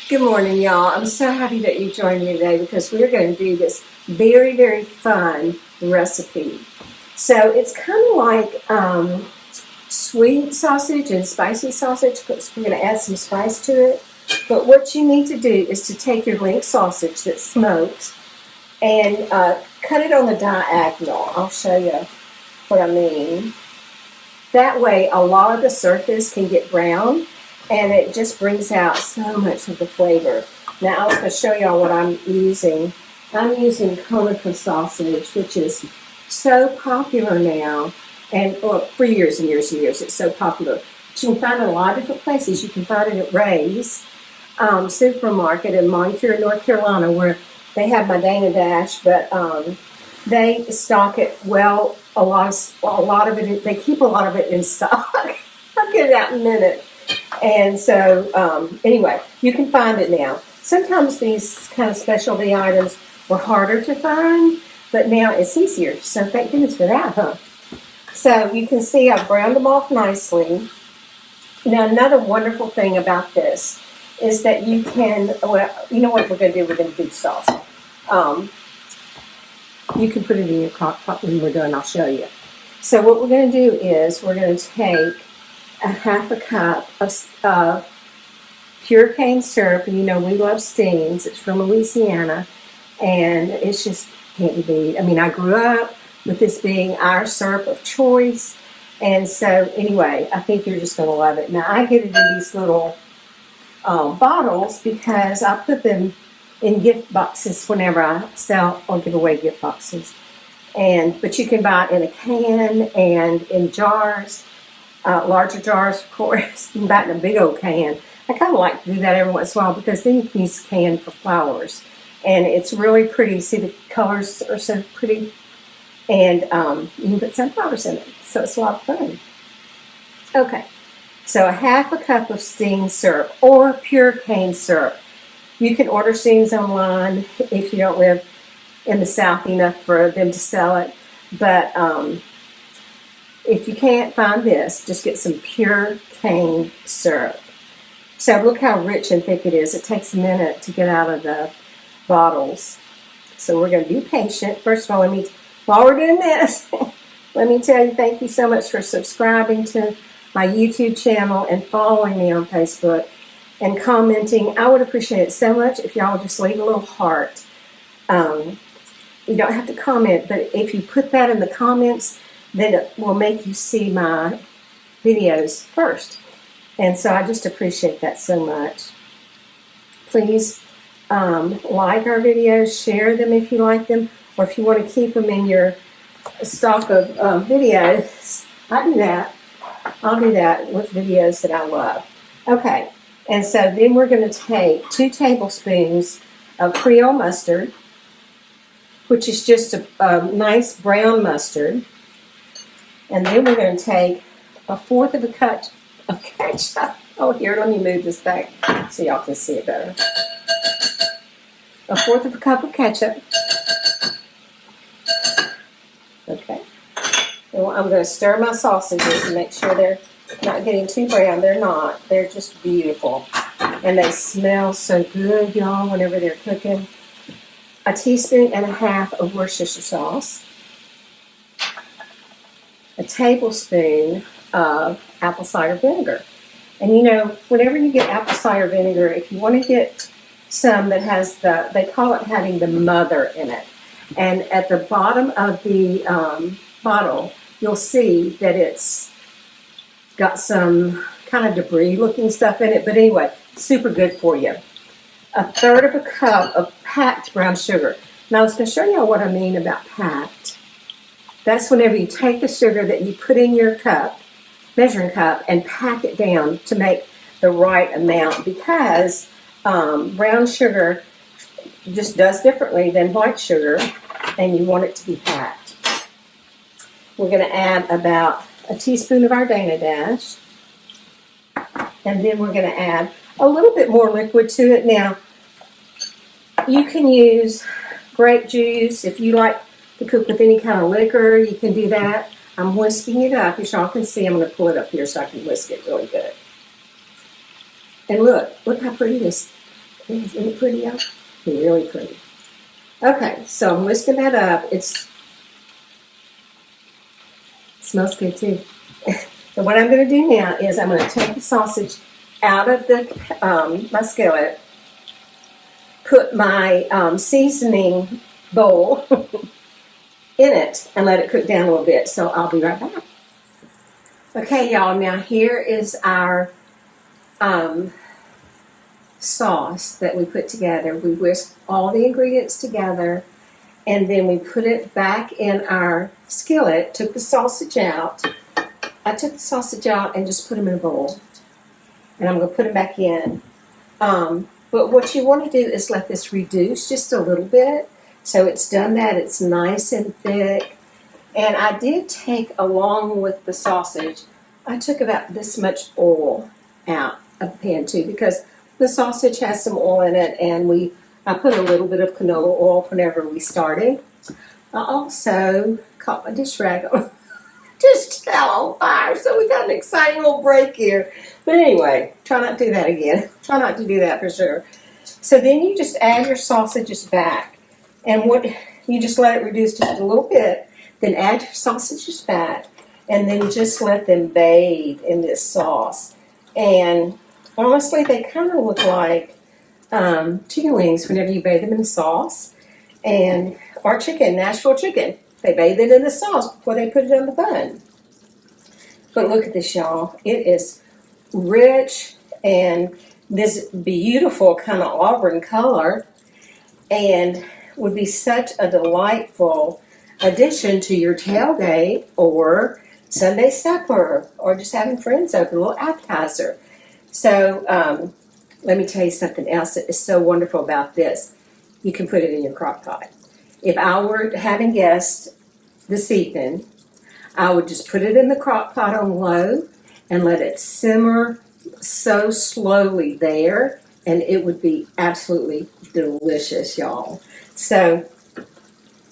Good morning, y'all. I'm so happy that you joined me today because we're going to do this very, very fun recipe. So it's kind of like sweet sausage and spicy sausage because we're going to add some spice to it. But what you need to do is to take your link sausage that's smoked and cut it on the diagonal. I'll show you what I mean. That way a lot of the surface can get brown and it just brings out so much of the flavor. Now I was going to show y'all what I'm using. I'm using conical sausage, which is so popular now, and for years and years and years it's so popular. But you can find it a lot of different places. You can find it at Ray's supermarket in Montefiore, North Carolina, where they have my Dana Dash, but they stock it well. A lot of it. They keep a lot of it in stock. I'll get it out in a minute. And so, anyway, you can find it now. Sometimes these kind of specialty items were harder to find, but now it's easier. So thank goodness for that, huh? So you can see I've browned them off nicely. Now another wonderful thing about this is that you can, well, you know what we're going to do? We're going to do sauce. You can put it in your crock pot when we're done. I'll show you. So what we're going to do is we're going to take a half a cup of pure cane syrup. And you know we love Steens. It's from Louisiana. And it's just can't be beat. I mean, I grew up with this being our syrup of choice. And so anyway, I think you're just going to love it. Now I get it in these little bottles because I put them in gift boxes whenever I sell or give away gift boxes. But you can buy it in a can and in jars, larger jars, of course. You can buy it in a big old can. I kind of like to do that every once in a while because then you can use a can for flowers. And it's really pretty. See, the colors are so pretty. And you can put sunflowers in it. So it's a lot of fun. Okay. So a half a cup of Steen syrup or pure cane syrup. You can order Steens online if you don't live in the South enough for them to sell it. But if you can't find this, just get some pure cane syrup. So look how rich and thick it is. It takes a minute to get out of the bottles. So we're going to be patient. First of all, while we're doing this, let me tell you, thank you so much for subscribing to my YouTube channel and following me on Facebook and commenting. I would appreciate it so much if y'all just leave a little heart. You don't have to comment, but if you put that in the comments, then it will make you see my videos first. And so I just appreciate that so much. Please like our videos, share them if you like them, or if you want to keep them in your stock of videos. I do that. I'll do that with videos that I love. Okay. And so then we're going to take 2 tablespoons of Creole mustard, which is just a nice brown mustard. And then we're going to take a 1/4 of a cup of ketchup. Oh, here, let me move this back so y'all can see it better. A 1/4 of a cup of ketchup. Okay. And I'm going to stir my sausages and make sure they're not getting too brown. They're not. They're just beautiful. And they smell so good, y'all, whenever they're cooking. A 1.5 teaspoons of Worcestershire sauce. A tablespoon of apple cider vinegar. And you know, whenever you get apple cider vinegar, if you want to get some that has they call it having the mother in it. And at the bottom of the bottle, you'll see that it's got some kind of debris looking stuff in it. But anyway, super good for you. A 1/3 of a cup of packed brown sugar. Now I was going to show you what I mean about packed. That's whenever you take the sugar that you put in your cup, measuring cup, and pack it down to make the right amount, because brown sugar just does differently than white sugar, and you want it to be packed. We're going to add about a teaspoon of our Dana Dash, and then we're going to add a little bit more liquid to it. Now, you can use grape juice if you like to cook with any kind of liquor. You can do that. I'm whisking it up. As y'all can see, I'm going to pull it up here so I can whisk it really good. And look how pretty this Isn't it pretty, y'all? Really pretty. Okay, so I'm whisking that up. It smells good too. So what I'm going to do now is I'm going to take the sausage out of the my skillet, put my seasoning bowl in it, and let it cook down a little bit. So I'll be right back. Okay, y'all. Now here is our sauce that we put together. We whisked all the ingredients together, and then we put it back in our skillet, took the sausage out. I took the sausage out and just put them in a bowl, and I'm going to put them back in. But what you want to do is let this reduce just a little bit. So it's done that. It's nice and thick. And I did take, along with the sausage, I took about this much oil out of the pan too, because the sausage has some oil in it, and I put a little bit of canola oil whenever we started. I also caught my dish rag on, just fell on fire, so we got an exciting little break here. But anyway, try not to do that again. Try not to do that for sure. So then you just add your sausages back, and you just let it reduce just a little bit, then add your sausages back, and then just let them bathe in this sauce. And honestly, they kind of look like chicken wings whenever you bathe them in the sauce, or chicken, Nashville chicken. They bathe it in the sauce before they put it on the bun. But look at this, y'all. It is rich and this beautiful kind of auburn color, and would be such a delightful addition to your tailgate or Sunday supper, or just having friends over, a little appetizer. So let me tell you something else that is so wonderful about this. You can put it in your crock pot. If I were having guests this evening, I would just put it in the crock pot on low and let it simmer so slowly there, and it would be absolutely delicious, y'all. So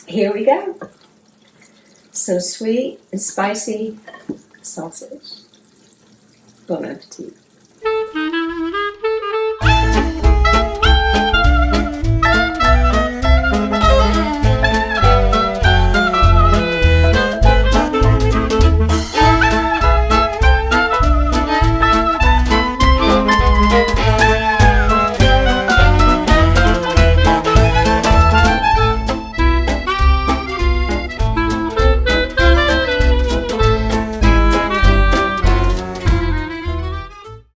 here we go. Some sweet and spicy sausage. Bon appetit.